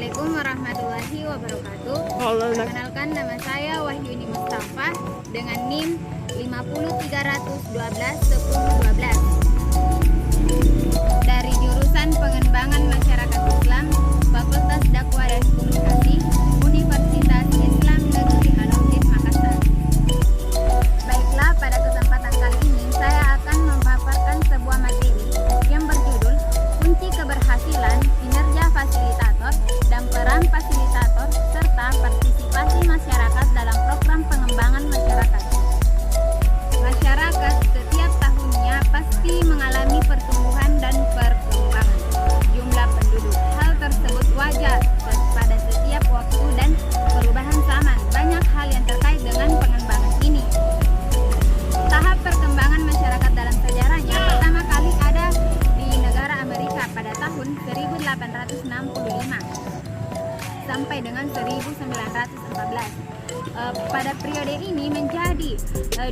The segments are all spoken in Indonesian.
Assalamualaikum warahmatullahi wabarakatuh. Perkenalkan, nama saya Wahyuni Mustafa dengan NIM 503121012 dari jurusan Pengembangan Masyarakat Islam, Fakultas Dakwah dan Komunikasi, Universitas Islam Negeri Al-Uqid Makassar. Baiklah, pada kesempatan kali ini saya akan memaparkan sebuah materi yang berjudul Kunci Keberhasilan Kinerja Fasilitator dan Peran Fasilitator serta Partisipasi Masyarakat dalam Program Pengembangan Masyarakat. Masyarakat setiap tahunnya pasti mengalami pertumbuhan dan perkembangan jumlah penduduk. Hal tersebut wajar pada setiap waktu dan perubahan zaman. Banyak hal yang terkait dengan pengembangan ini. Tahap perkembangan masyarakat dalam sejarahnya pertama kali ada di negara Amerika pada tahun 1865 sampai dengan 1914. Pada periode ini menjadi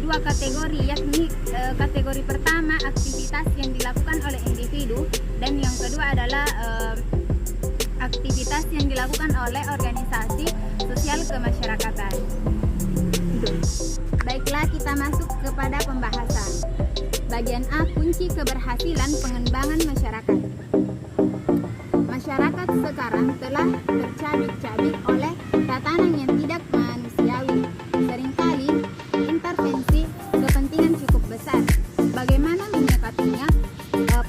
dua kategori, yakni kategori pertama aktivitas yang dilakukan oleh individu dan yang kedua adalah aktivitas yang dilakukan oleh organisasi sosial kemasyarakatan. Baiklah, kita masuk kepada pembahasan. Bagian A, kunci keberhasilan pengembangan masyarakat. Masyarakat sekarang telah tercabik-cabik oleh tatanan yang tidak manusiawi. Seringkali intervensi kepentingan cukup besar. Bagaimana menyikapinya?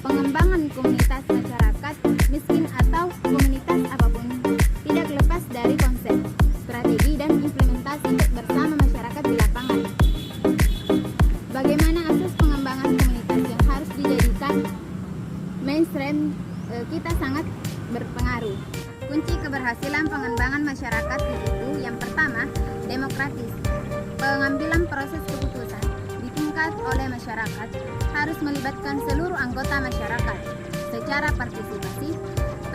Pengembangan komunitas masyarakat miskin atau komunitas apapun tidak lepas dari konsep, strategi, dan implementasi bersama masyarakat di lapangan. Bagaimana asas pengembangan komunitas yang harus dijadikan mainstream kita sangat berpengaruh. Kunci keberhasilan pengembangan masyarakat itu yang pertama, demokratis. Pengambilan proses keputusan di tingkat oleh masyarakat harus melibatkan seluruh anggota masyarakat secara partisipasi,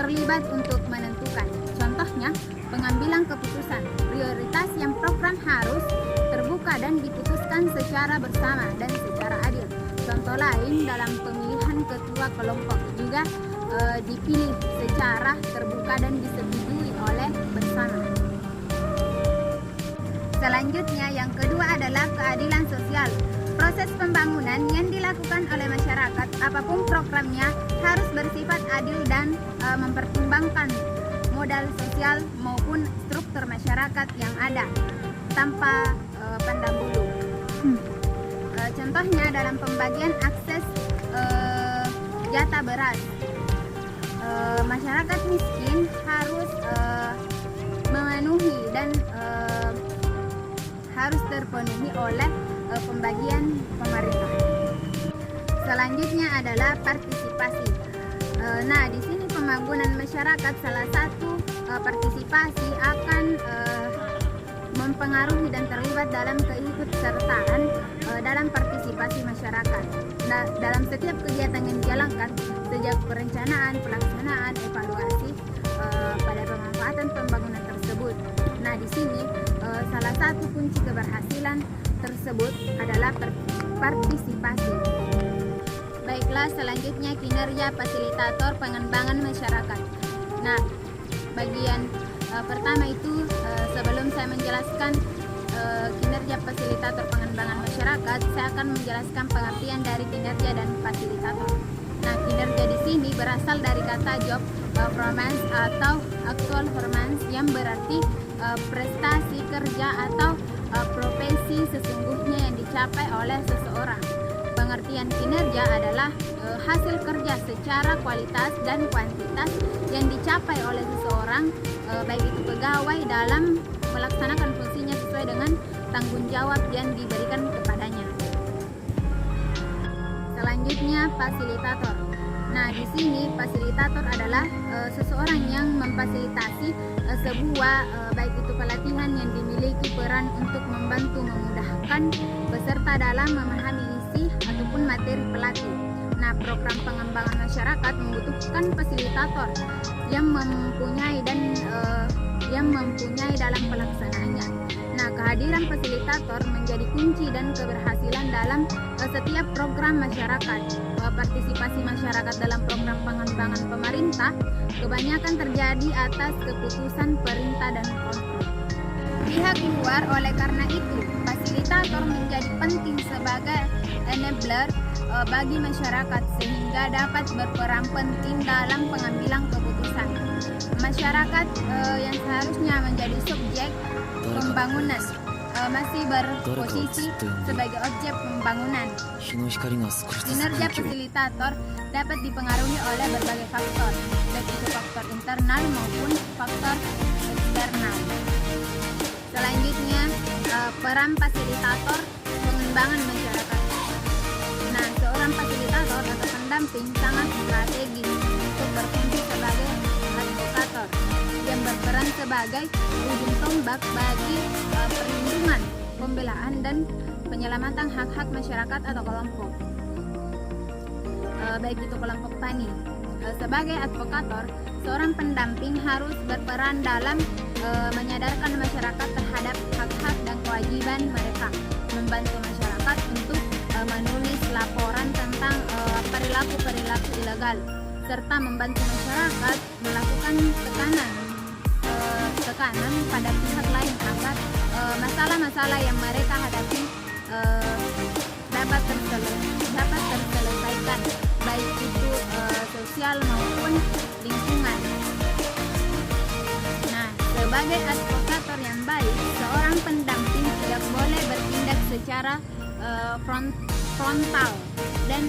terlibat untuk menentukan. Contohnya, pengambilan keputusan, prioritas yang program harus terbuka dan diputuskan secara bersama dan secara adil. Contoh lain, dalam pemilihan ketua kelompok juga dipilih secara terbuka dan disetujui oleh bersama. Selanjutnya, yang kedua adalah keadilan sosial. Proses pembangunan yang dilakukan oleh masyarakat, apapun programnya, harus bersifat adil dan mempertimbangkan modal sosial maupun struktur masyarakat yang ada tanpa pandang bulu. Contohnya dalam pembagian akses jatah beras. Masyarakat miskin harus memenuhi dan harus terpenuhi oleh pembagian pemerintah. Selanjutnya adalah partisipasi. Nah, di sini pembangunan masyarakat salah satu partisipasi akan mempengaruhi dan terlibat dalam keikutsertaan dalam partisipasi masyarakat. Nah, dalam setiap kegiatan yang dijalankan, sejak perencanaan, pelaksanaan, evaluasi pada pemanfaatan pembangunan tersebut. Nah, di sini salah satu kunci keberhasilan tersebut adalah partisipasi. Baiklah, selanjutnya kinerja fasilitator pengembangan masyarakat. Nah, bagian pertama itu sebelum saya menjelaskan kinerja fasilitator pengembangan masyarakat, saya akan menjelaskan pengertian dari kinerja dan fasilitator. Nah, kinerja di sini berasal dari kata job performance atau actual performance yang berarti prestasi kerja atau profesi sesungguhnya yang dicapai oleh seseorang. Pengertian kinerja adalah hasil kerja secara kualitas dan kuantitas yang dicapai oleh seseorang, baik itu pegawai, dalam melaksanakan fungsinya sesuai dengan tanggung jawab yang diberikan kepadanya. Selanjutnya, fasilitator. Nah, di sini fasilitator adalah seseorang yang memfasilitasi sebuah baik itu pelatihan yang dimiliki peran untuk membantu memudahkan peserta dalam memahami isi ataupun materi pelatih. Nah, program pengembangan masyarakat membutuhkan fasilitator yang mempunyai dalam pelaksanaannya. Nah, kehadiran fasilitator menjadi kunci dan keberhasilan dalam setiap program masyarakat. partisipasi masyarakat dalam program pengembangan pemerintah kebanyakan terjadi atas keputusan perintah dan kontrol pihak luar. Oleh karena itu, fasilitator menjadi penting sebagai enabler bagi masyarakat sehingga dapat berperan penting dalam pengambilan keputusan. Masyarakat yang seharusnya menjadi subjek pembangunan masih berposisi sebagai objek pembangunan. Kinerja fasilitator dapat dipengaruhi oleh berbagai faktor, baik itu faktor internal maupun faktor eksternal. Selanjutnya, peran fasilitator pengembangan masyarakat. Nah, seorang fasilitator atau pendamping sangat strategis untuk berfungsi sebagai advokator yang berperan sebagai ujung tombak bagi perlindungan, pembelaan, dan penyelamatan hak-hak masyarakat atau kelompok, baik itu kelompok tani. Sebagai advokator, seorang pendamping harus berperan dalam menyadarkan masyarakat terhadap hak-hak dan kewajiban mereka, membantu masyarakat untuk menulis laporan tentang perilaku-perilaku ilegal, serta membantu masyarakat melakukan tekanan pada pihak lain agar masalah-masalah yang mereka hadapi dapat terselesaikan, baik itu sosial maupun lingkungan. Nah, sebagai advokator yang baik, seorang pendamping tidak boleh bertindak secara frontal dan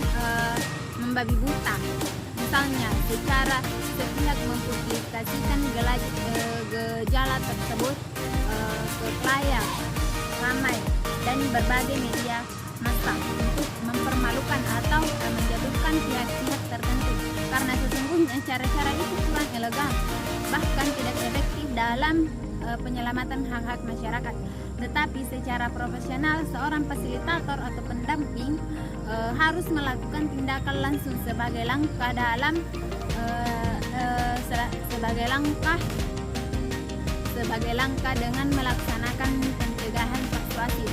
membabi buta. Misalnya, secara sepihak mempublikasikan gejala tersebut ke khalayak ramai dan berbagai media massa untuk mempermalukan atau menjatuhkan pihak-pihak tertentu, karena sesungguhnya cara-cara itu kurang elegan, bahkan tidak efektif dalam penyelamatan hak-hak masyarakat. Tetapi secara profesional, seorang fasilitator atau pendamping harus melakukan tindakan langsung sebagai langkah dengan melaksanakan pencegahan persuasif,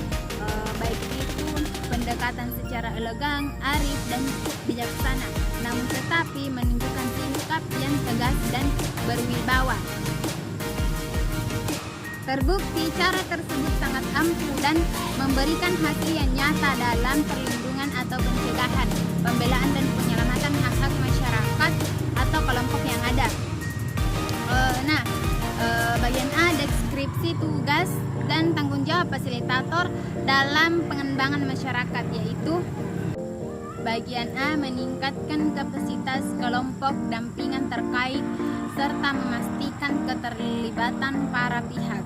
baik itu pendekatan secara elegan, arif, dan bijaksana, namun tetapi menunjukkan sikap yang tegas dan berwibawa. Terbukti cara tersebut sangat ampuh dan memberikan hasil yang nyata dalam perlindungan atau pencegahan, pembelaan, dan penyelamatan hak-hak masyarakat atau kelompok yang ada. Bagian A, deskripsi tugas dan tanggung jawab fasilitator dalam pengembangan masyarakat, yaitu bagian A, meningkatkan kapasitas kelompok dampingan terkait serta memastikan keterlibatan para pihak.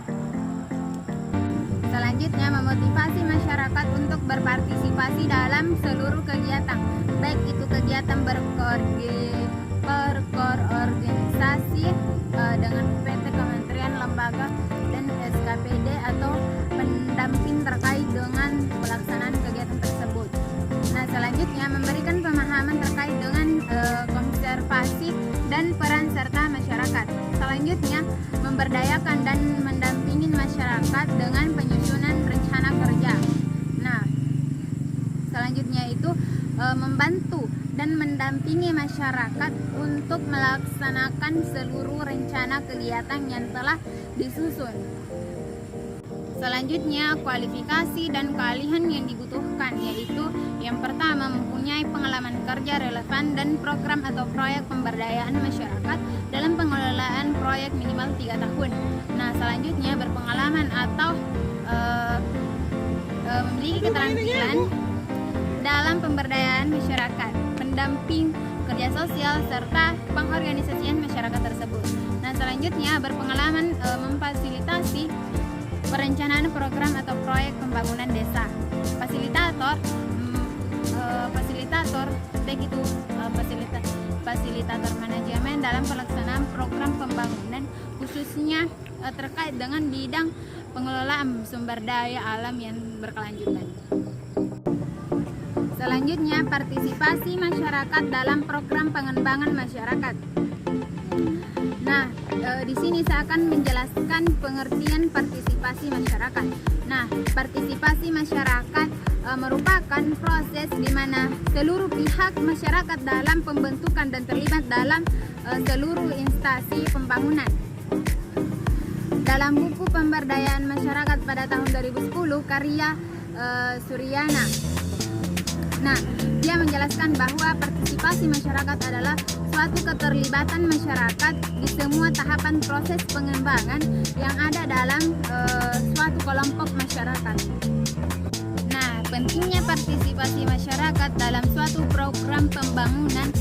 Selanjutnya, memotivasi masyarakat untuk berpartisipasi dalam seluruh kegiatan, baik itu kegiatan berkoordinasi dengan PT, kementerian, lembaga, dan SKPD atau pendamping terkait dengan pelaksanaan kegiatan tersebut. Nah, selanjutnya, memberikan pemahaman terkait dengan konservasi dan peran serta masyarakat. Selanjutnya, memberdayakan dan mendampingi masyarakat dengan penyusunan rencana kerja. Nah, selanjutnya itu membantu dan mendampingi masyarakat untuk melaksanakan seluruh rencana kegiatan yang telah disusun. Selanjutnya, kualifikasi dan keahlian yang dibutuhkan, yaitu yang pertama, mempunyai pengalaman kerja relevan dan program atau proyek pemberdayaan masyarakat dalam pengelolaan proyek minimal 3 tahun. Nah, selanjutnya, berpengalaman atau memiliki keterampilan dalam pemberdayaan masyarakat, pendamping, kerja sosial, serta pengorganisasian masyarakat tersebut. Nah, selanjutnya, berpengalaman memfasilitasi perencanaan program atau proyek pembangunan desa. Fasilitator manajemen dalam pelaksanaan program pembangunan, khususnya terkait dengan bidang pengelolaan sumber daya alam yang berkelanjutan. Selanjutnya, partisipasi masyarakat dalam program pengembangan masyarakat. Nah, di sini saya akan menjelaskan pengertian partisipasi masyarakat. Nah, partisipasi masyarakat merupakan proses di mana seluruh pihak masyarakat dalam pembentukan dan terlibat dalam seluruh instansi pembangunan. Dalam buku Pemberdayaan Masyarakat pada tahun 2010 karya Suryana, nah, dia menjelaskan bahwa partisipasi masyarakat adalah suatu keterlibatan masyarakat di semua tahapan proses pengembangan yang ada dalam suatu kelompok masyarakat. Nah, pentingnya partisipasi masyarakat dalam suatu program pembangunan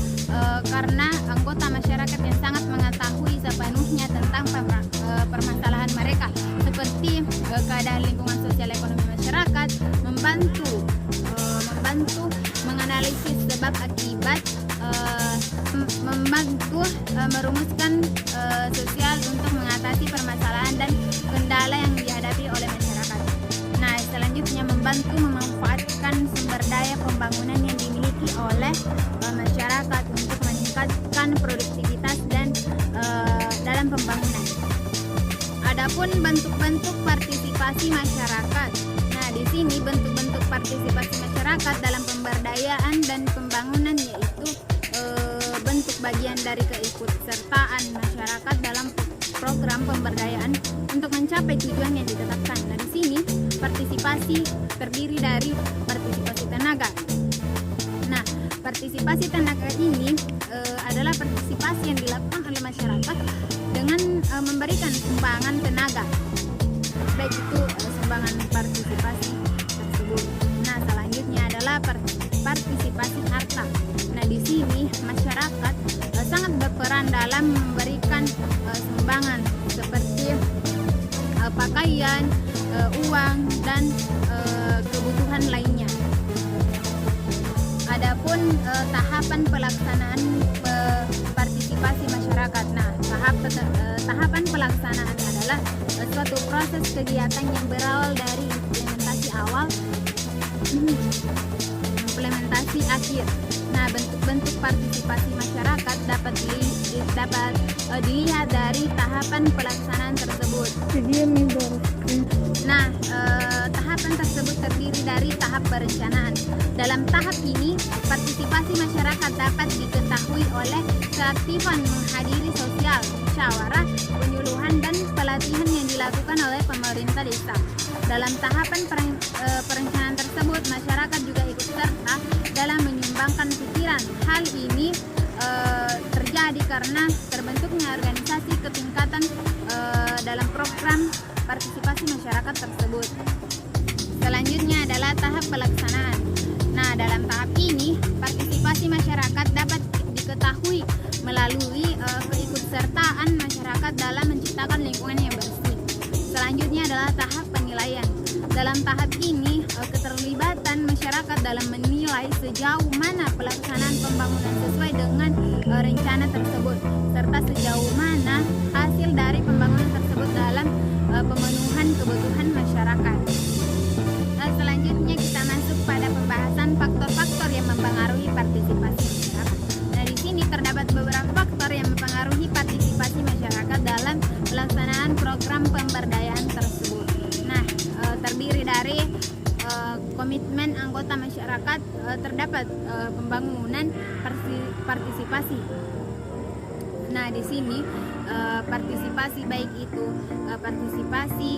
karena anggota masyarakat yang sangat mengetahui sepenuhnya tentang permasalahan mereka, seperti keadaan lingkungan sosial ekonomi masyarakat, membantu menganalisis sebab akibat, membantu merumuskan sosial untuk mengatasi permasalahan dan kendala yang dihadapi oleh masyarakat. Nah, selanjutnya membantu memanfaatkan sumber daya pembangunan yang dimiliki oleh masyarakat untuk meningkatkan produktivitas dan dalam pembangunan. Adapun bentuk-bentuk partisipasi masyarakat. Nah, di sini bentuk-bentuk partisipasi masyarakat dalam pemberdayaan dan pembangunan yaitu bentuk bagian dari keikutsertaan masyarakat dalam program pemberdayaan untuk mencapai tujuan yang ditetapkan. Nah, di sini partisipasi terdiri dari partisipasi tenaga. Nah, partisipasi tenaga ini adalah partisipasi yang dilakukan oleh masyarakat dengan memberikan sumbangan tenaga, baik itu sumbangan partisipasi tersebut. Nah, selanjutnya adalah partisipasi harta. Nah, di sini masyarakat sangat berperan dalam memberikan sumbangan seperti pakaian, uang, dan kebutuhan lainnya. Adapun tahapan pelaksanaan partisipasi masyarakat. Nah, tahapan pelaksanaan adalah suatu proses kegiatan yang berawal dari implementasi awal, implementasi akhir. Nah, bentuk-bentuk partisipasi masyarakat dapat dilihat dari tahapan pelaksanaan tersebut. Nah, tahapan tersebut terdiri dari tahap perencanaan. Dalam tahap ini, partisipasi masyarakat dapat diketahui oleh keaktifan menghadiri sosial, musyawarah, penyuluhan, dan pelatihan yang dilakukan oleh pemerintah desa. Dalam tahapan perencanaan tersebut, masyarakat juga ikut serta dalam menyumbangkan pikiran. Hal ini terjadi karena terbentuknya organisasi ketingkatan dalam program partisipasi masyarakat tersebut. Selanjutnya adalah tahap pelaksanaan. Nah, dalam tahap ini partisipasi masyarakat dapat diketahui melalui keikutsertaan masyarakat dalam menciptakan lingkungan yang bersih. Selanjutnya adalah tahap penilaian. Dalam tahap ini keterlibatan masyarakat dalam menilai sejauh mana pelaksanaan pembangunan sesuai dengan rencana tersebut, serta sejauh mana hasil dari pembangunan tersebut dalam pemenuhan kebutuhan masyarakat. Selanjutnya kita masuk pada pembahasan faktor-faktor yang mempengaruhi partisipasi masyarakat. Nah, di sini terdapat beberapa faktor yang mempengaruhi partisipasi masyarakat dalam pelaksanaan program pemberdayaan tersebut. Nah, terdiri dari komitmen anggota masyarakat terdapat pembangunan partisipasi. Nah, di sini partisipasi baik itu partisipasi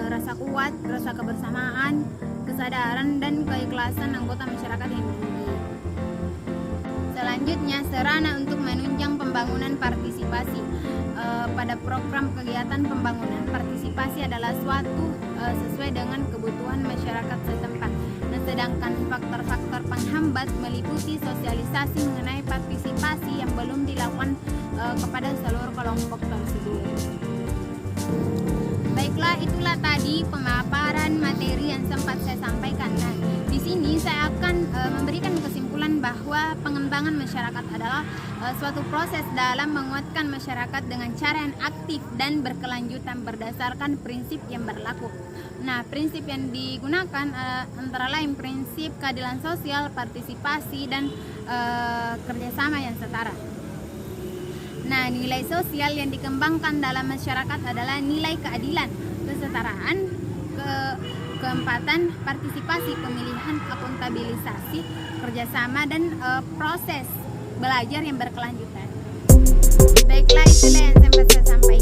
rasa kuat, rasa kebersamaan, kesadaran, dan keikhlasan anggota masyarakat yang tinggi. Selanjutnya, sarana untuk menunjang pembangunan partisipasi. Pada program kegiatan pembangunan, partisipasi adalah suatu sesuai dengan kebutuhan masyarakat setempat. Nah, sedangkan faktor-faktor penghambat meliputi sosialisasi mengenai partisipasi yang belum dilakukan kepada seluruh kelompok tersebut. Baiklah, itulah tadi pemaparan materi yang sempat saya sampaikan. Nah, di sini saya akan memberikan kesimpulan bahwa pengembangan masyarakat adalah suatu proses dalam menguatkan masyarakat dengan cara yang aktif dan berkelanjutan berdasarkan prinsip yang berlaku. Nah, prinsip yang digunakan antara lain prinsip keadilan sosial, partisipasi, dan kerjasama yang setara. Nah, nilai sosial yang dikembangkan dalam masyarakat adalah nilai keadilan, kesetaraan, Keempatan, partisipasi, pemilihan, akuntabilisasi, kerjasama, dan proses belajar yang berkelanjutan. Baiklah, itulah yang sempat saya sampaikan.